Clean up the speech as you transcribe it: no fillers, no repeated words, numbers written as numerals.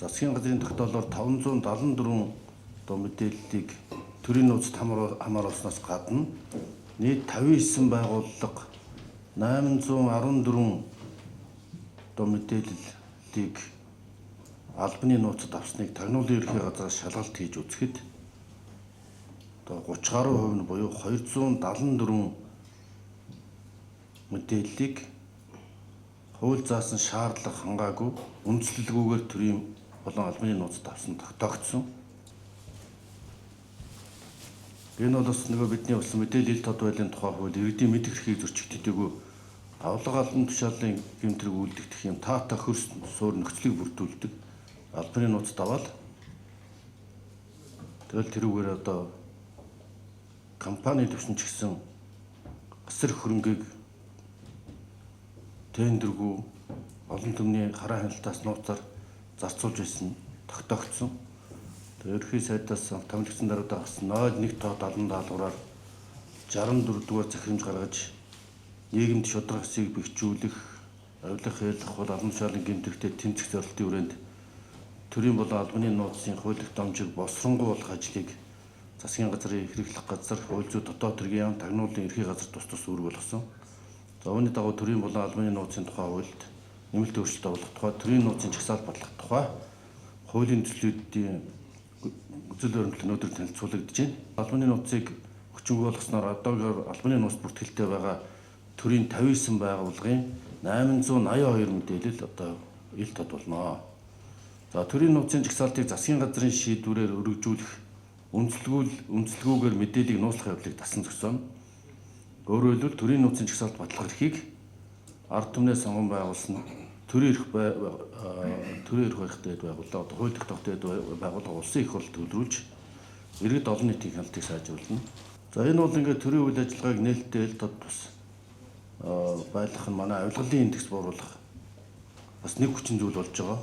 Засгийн газрын тогтоолоор 574 одоо мэдээллийг төрийн нууцд хамааруулснаас гадна нийт 59 байгууллага 814 одоо мэдээллийг албаны нууцад авсныг тагнуулын ерхий газраас шалгалт хийж үзэхэд одоо 30 гаруй хувь нь буюу 274 мэдээллийг хууль заасан шаардлага хангаагүй үндслэлгүйгээр төрийн болон албаны нууцад авсан тогтоогдсон. Энэ бол бас нөгөө бидний болсон мэдээлэл тод байдлын тухай хууль иргэдийн мэдэх эрхийг зөрчигддэггүй авлага албан тушаалын гэмтрэг үйлдэгдэх юм таатай хөрс суур нөхцөлийг бүрдүүлдэг албаны нууцад аваад тэгэл тэрүүгээр одоо компани төвшин ч гэсэн гасар хөрөнгийг тендергүй олон түмний хараа хяналтаас нууцаар зарцуулж байсан тогтоогдсон. Тэгээд ерхий сайдаас томилогдсон даруйдаа гарсан 01/70 даалгавраар 64 дугаар захирамж гаргаж нийгэмд шударга хэсгийг бэхжүүлэх, авилах, ялах бол албан тушаалын гэмтэгтэй тэмцэх зорилтын хүрээнд төрийн болон албаны нууцын хуулийг дамжиг босронгуй болох ажлыг засгийн газрын хэрэглэх газар, хууль зүйн дотоод хэргийн яам, тагнуулын ерхий газар тус үүрэг болгосон. За үүний дагуу төрийн болон албаны нууцын тухай хуульд нэмэлт өөрчлөлт оруулах тухай, төрийн нууцын жагсаалт батлах тухай хуулийн төслүүдийн үзэл баримтлал өнөөдөр танилцуулагдж байна. Албаны нууцыг хүчингүй болгосноор одоогоор албаны нууц бүртгэлтэй байгаа төрийн 59 байгууллагын 882 мэдээлэл одоо ил тод болно. За төрийн нууцын жагсаалтыг засгийн газрын шийдвэрээр өргөжүүлэх үндслэгүйгээр мэдээллийг нууцлах явдлыг дасан зогсооно. Өөрөөр хэлбэл төрийн нууцын жагсаалт батлах эрхийг ард түмнээс сонгон байгуулсан төрийн эрх байхтай байгууллага одоо хууль тогтоохтой байгууллага улсын их хурлд төлөвлөж иргэд олон нийтийн хяналтыг сайжруулна. За энэ бол ингээд төрийн үйл ажиллагааг нээлттэй ил тод бас байлгах нь манай авилгалын индекс бууруулах бас нэг хүчин зүйл болж байгаа.